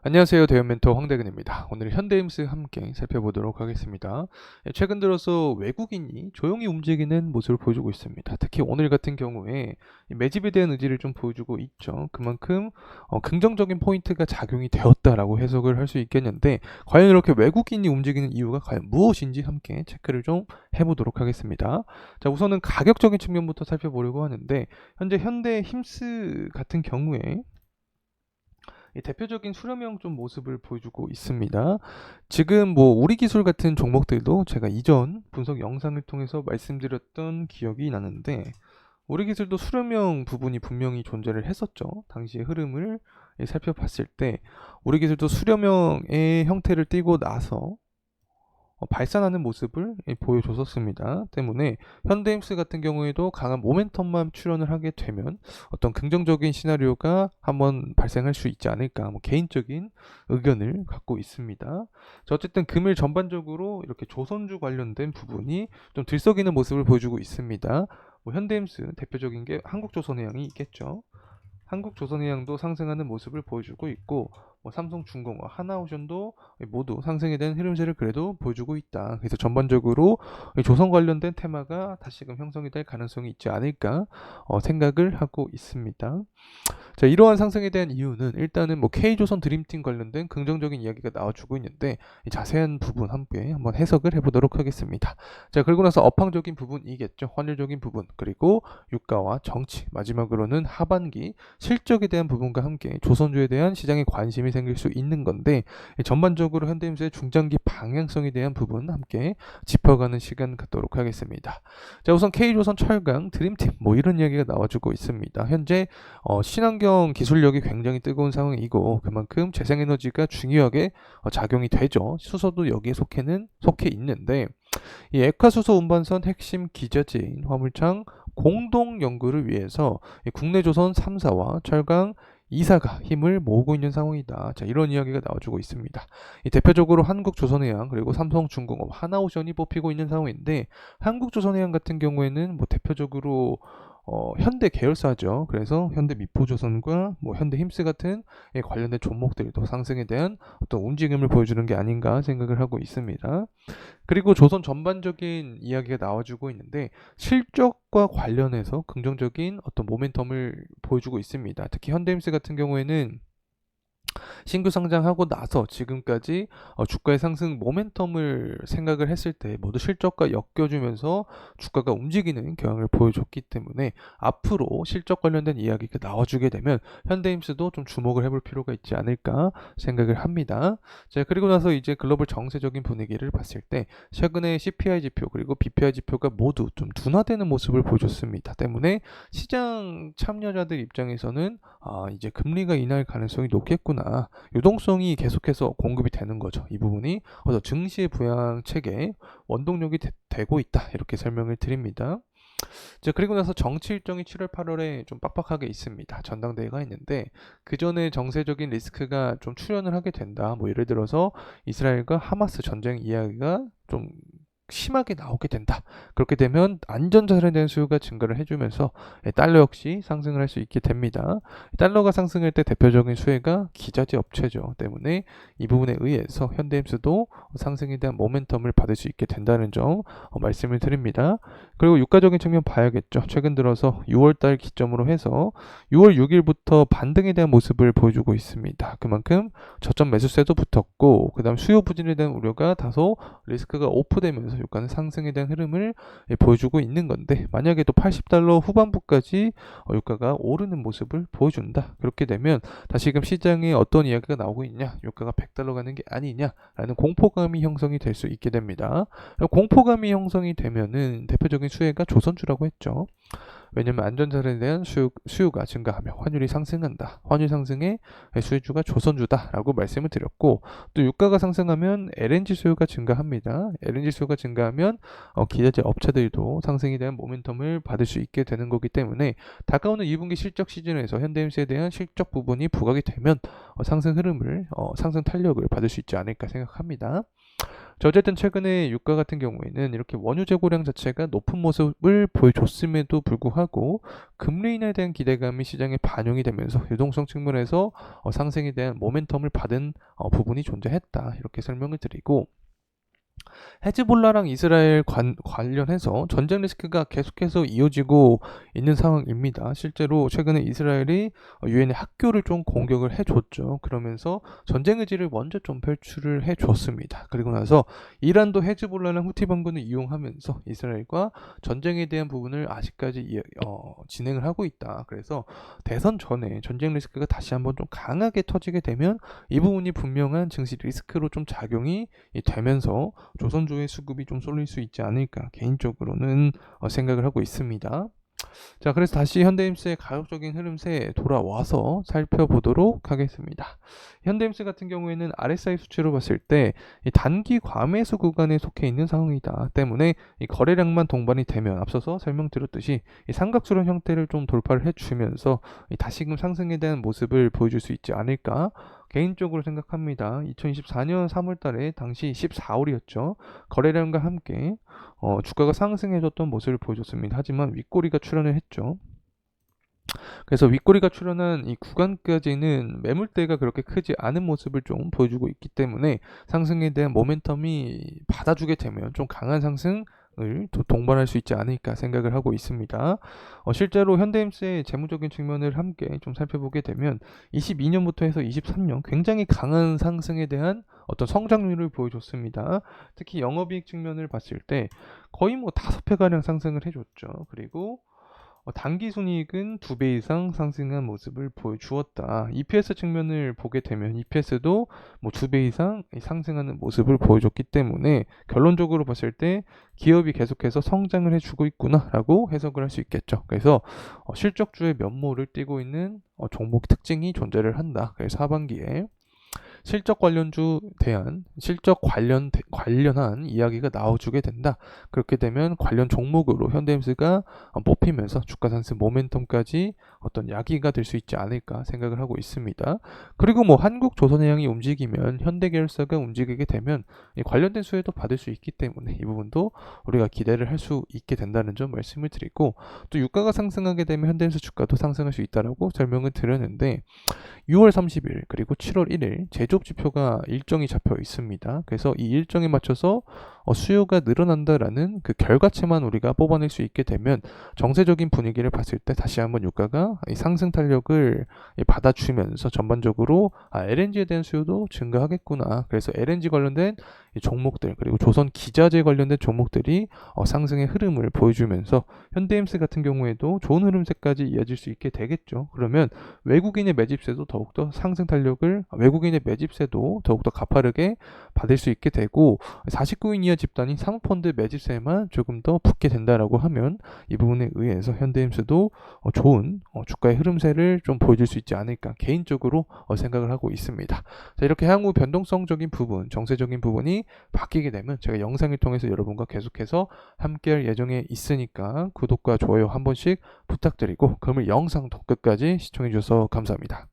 안녕하세요. 대형 멘토 황대근입니다. 오늘 현대임스 함께 살펴보도록 하겠습니다. 최근 들어서 외국인이 조용히 움직이는 모습을 보여주고 있습니다. 특히 오늘 같은 경우에 이 매집에 대한 의지를 좀 보여주고 있죠. 그만큼 긍정적인 포인트가 작용이 되었다라고 해석을 할 수 있겠는데, 과연 이렇게 외국인이 움직이는 이유가 과연 무엇인지 함께 체크를 좀 해보도록 하겠습니다. 자, 우선은 가격적인 측면부터 살펴보려고 하는데, 현재 현대힘스 같은 경우에 이 대표적인 수렴형 좀 모습을 보여주고 있습니다. 지금 뭐 우리 기술 같은 종목들도 제가 이전 분석 영상을 통해서 말씀드렸던 기억이 나는데, 우리 기술도 수렴형 부분이 분명히 존재를 했었죠. 당시의 흐름을 살펴봤을 때 우리 기술도 수렴형의 형태를 띠고 나서 발산하는 모습을 보여줬었습니다. 때문에 현대임스 같은 경우에도 강한 모멘텀만 출현을 하게 되면 어떤 긍정적인 시나리오가 한번 발생할 수 있지 않을까, 뭐 개인적인 의견을 갖고 있습니다. 자, 어쨌든 금일 전반적으로 이렇게 조선주 관련된 부분이 좀 들썩이는 모습을 보여주고 있습니다. 뭐 현대임스 대표적인 게 한국조선해양이 있겠죠. 한국조선해양도 상승하는 모습을 보여주고 있고, 뭐 삼성중공업, 하나오션도 모두 상승에 대한 흐름세를 그래도 보여주고 있다. 그래서 전반적으로 조선 관련된 테마가 다시금 형성이 될 가능성이 있지 않을까 생각을 하고 있습니다. 자, 이러한 상승에 대한 이유는 일단은 뭐 K조선 드림팀 관련된 긍정적인 이야기가 나와주고 있는데, 이 자세한 부분 함께 한번 해석을 해보도록 하겠습니다. 자, 그리고 나서 업황적인 부분이겠죠. 환율적인 부분, 그리고 유가와 정치, 마지막으로는 하반기 실적에 대한 부분과 함께 조선주에 대한 시장의 관심이 생길 수 있는 건데, 전반적으로 현대임수의 중장기 방향성에 대한 부분 함께 짚어가는 시간 갖도록 하겠습니다. 자, 우선 K조선 철강 드림팀 뭐 이런 이야기가 나와주고 있습니다. 현재 친환경 기술력이 굉장히 뜨거운 상황이고, 그만큼 재생에너지가 중요하게 작용이 되죠. 수소도 여기에 속해 있는데, 이 액화수소 운반선 핵심 기저지인 화물창 공동 연구를 위해서 국내 조선 3사와 철강 2사가 힘을 모으고 있는 상황이다. 자, 이런 이야기가 나와주고 있습니다. 이 대표적으로 한국조선해양, 그리고 삼성중공업, 하나오션이 뽑히고 있는 상황인데, 한국조선해양 같은 경우에는 뭐 대표적으로 현대 계열사죠. 그래서 현대 미포조선과 뭐 현대 힘스 같은 관련된 종목들도 상승에 대한 어떤 움직임을 보여주는 게 아닌가 생각을 하고 있습니다. 그리고 조선 전반적인 이야기가 나와주고 있는데, 실적과 관련해서 긍정적인 어떤 모멘텀을 보여주고 있습니다. 특히 현대임스 같은 경우에는 신규 상장하고 나서 지금까지 주가의 상승 모멘텀을 생각을 했을 때 모두 실적과 엮여주면서 주가가 움직이는 경향을 보여줬기 때문에 앞으로 실적 관련된 이야기가 나와주게 되면 현대임스도 좀 주목을 해볼 필요가 있지 않을까 생각을 합니다. 자, 그리고 나서 이제 글로벌 정세적인 분위기를 봤을 때 최근에 CPI 지표 그리고 BPI 지표가 모두 좀 둔화되는 모습을 보여줬습니다. 때문에 시장 참여자들 입장에서는 이제 금리가 인하할 가능성이 높겠구나, 유동성이 계속해서 공급이 되는 거죠. 이 부분이 어떤 증시 부양 체계의 원동력이 되고 있다, 이렇게 설명을 드립니다. 자, 그리고 나서 정치 일정이 7월 8월에 좀 빡빡하게 있습니다. 전당대회가 있는데, 그 전에 정세적인 리스크가 좀 출현을 하게 된다. 뭐 예를 들어서 이스라엘과 하마스 전쟁 이야기가 좀 심하게 나오게 된다. 그렇게 되면 안전자산에 대한 수요가 증가를 해주면서 달러 역시 상승을 할 수 있게 됩니다. 달러가 상승할 때 대표적인 수혜가 기자재 업체죠. 때문에 이 부분에 의해서 현대임스도 상승에 대한 모멘텀을 받을 수 있게 된다는 점 말씀을 드립니다. 그리고 유가적인 측면 봐야겠죠. 최근 들어서 6월달 기점으로 해서 6월 6일부터 반등에 대한 모습을 보여주고 있습니다. 그만큼 저점 매수세도 붙었고, 그 다음 수요 부진에 대한 우려가 다소 리스크가 오프되면서 유가는 상승에 대한 흐름을 보여주고 있는 건데, 만약에 또 80달러 후반부까지 유가가 오르는 모습을 보여준다. 그렇게 되면 다시금 시장에 어떤 이야기가 나오고 있냐, 유가가 100달러 가는 게 아니냐라는 공포감이 형성이 될 수 있게 됩니다. 공포감이 형성이 되면은 대표적인 수혜가 조선주라고 했죠. 왜냐면 안전자산에 대한 수요가 증가하며 환율이 상승한다. 환율 상승의 수혜주가 조선주다라고 말씀을 드렸고, 또 유가가 상승하면 LNG 수요가 증가합니다. LNG 수요가 증가하면 기자재 업체들도 상승에 대한 모멘텀을 받을 수 있게 되는 거기 때문에 다가오는 2분기 실적 시즌에서 현대임스에 대한 실적 부분이 부각이 되면 상승 흐름을 상승 탄력을 받을 수 있지 않을까 생각합니다. 자, 어쨌든 최근에 유가 같은 경우에는 이렇게 원유 재고량 자체가 높은 모습을 보여줬음에도 불구하고 금리 인하에 대한 기대감이 시장에 반영이 되면서 유동성 측면에서 상승에 대한 모멘텀을 받은 부분이 존재했다. 이렇게 설명을 드리고, 헤즈볼라랑 이스라엘 관련해서 전쟁 리스크가 계속해서 이어지고 있는 상황입니다. 실제로 최근에 이스라엘이 유엔의 학교를 좀 공격을 해줬죠. 그러면서 전쟁 의지를 먼저 좀 표출을 해줬습니다. 그리고 나서 이란도 헤즈볼라랑 후티 반군을 이용하면서 이스라엘과 전쟁에 대한 부분을 아직까지 진행을 하고 있다. 그래서 대선 전에 전쟁 리스크가 다시 한번 좀 강하게 터지게 되면 이 부분이 분명한 증시 리스크로 좀 작용이 되면서 조선주의 수급이 좀 쏠릴 수 있지 않을까 개인적으로는 생각을 하고 있습니다. 자, 그래서 다시 현대임스의 가격적인 흐름세 돌아와서 살펴보도록 하겠습니다. 현대임스 같은 경우에는 RSI 수치로 봤을 때 이 단기 과매수 구간에 속해 있는 상황이다 때문에 이 거래량만 동반이 되면 앞서서 설명드렸듯이 이 삼각수렴 형태를 좀 돌파를 해주면서 이 다시금 상승에 대한 모습을 보여줄 수 있지 않을까 개인적으로 생각합니다. 2024년 3월달에 당시 14월이었죠. 거래량과 함께 주가가 상승해줬던 모습을 보여줬습니다. 하지만 윗꼬리가 출현을 했죠. 그래서 윗꼬리가 출현한 이 구간까지는 매물대가 그렇게 크지 않은 모습을 좀 보여주고 있기 때문에 상승에 대한 모멘텀이 받아주게 되면 좀 강한 상승을 동반할 수 있지 않을까 생각을 하고 있습니다. 실제로 현대임스의 재무적인 측면을 함께 좀 살펴보게 되면 22년부터 해서 23년 굉장히 강한 상승에 대한 어떤 성장률을 보여줬습니다. 특히 영업이익 측면을 봤을 때 거의 뭐 5배가량 상승을 해줬죠. 그리고 단기 순이익은 2배 이상 상승한 모습을 보여주었다. EPS 측면을 보게 되면 EPS도 뭐 2배 이상 상승하는 모습을 보여줬기 때문에 결론적으로 봤을 때 기업이 계속해서 성장을 해주고 있구나라고 해석을 할 수 있겠죠. 그래서 실적주의 면모를 띠고 있는 종목 특징이 존재를 한다. 그래서 하반기에 실적 관련한 이야기가 나와주게 된다. 그렇게 되면 관련 종목으로 현대임스가 뽑히면서 주가 상승 모멘텀까지 어떤 야기가 될 수 있지 않을까 생각을 하고 있습니다. 그리고 뭐 한국조선해양이 움직이면 현대계열사가 움직이게 되면 이 관련된 수혜도 받을 수 있기 때문에 이 부분도 우리가 기대를 할 수 있게 된다는 점 말씀을 드리고, 또 유가가 상승하게 되면 현대임스 주가도 상승할 수 있다라고 설명을 드렸는데 6월 30일 그리고 7월 1일 제조업 지표가 일정이 잡혀 있습니다. 그래서 이 일정에 맞춰서 수요가 늘어난다라는 그 결과치만 우리가 뽑아낼 수 있게 되면 정세적인 분위기를 봤을 때 다시 한번 유가가 이 상승 탄력을 받아주면서 전반적으로 LNG에 대한 수요도 증가하겠구나. 그래서 LNG 관련된 종목들 그리고 조선 기자재 관련된 종목들이 상승의 흐름을 보여주면서 현대임스 같은 경우에도 좋은 흐름세까지 이어질 수 있게 되겠죠. 그러면 외국인의 매집세도 더욱더 상승 탄력을 외국인의 매집세도 더욱더 가파르게 받을 수 있게 되고 49인 이하 집단이 사모펀드 매집세만 조금 더 붙게 된다라고 하면 이 부분에 의해서 현대임스도 좋은 주가의 흐름세를 좀 보여줄 수 있지 않을까 개인적으로 생각을 하고 있습니다. 자, 이렇게 향후 변동성적인 부분, 정세적인 부분이 바뀌게 되면 제가 영상을 통해서 여러분과 계속해서 함께할 예정에 있으니까 구독과 좋아요 한 번씩 부탁드리고 그러면 영상 더 끝까지 시청해 주셔서 감사합니다.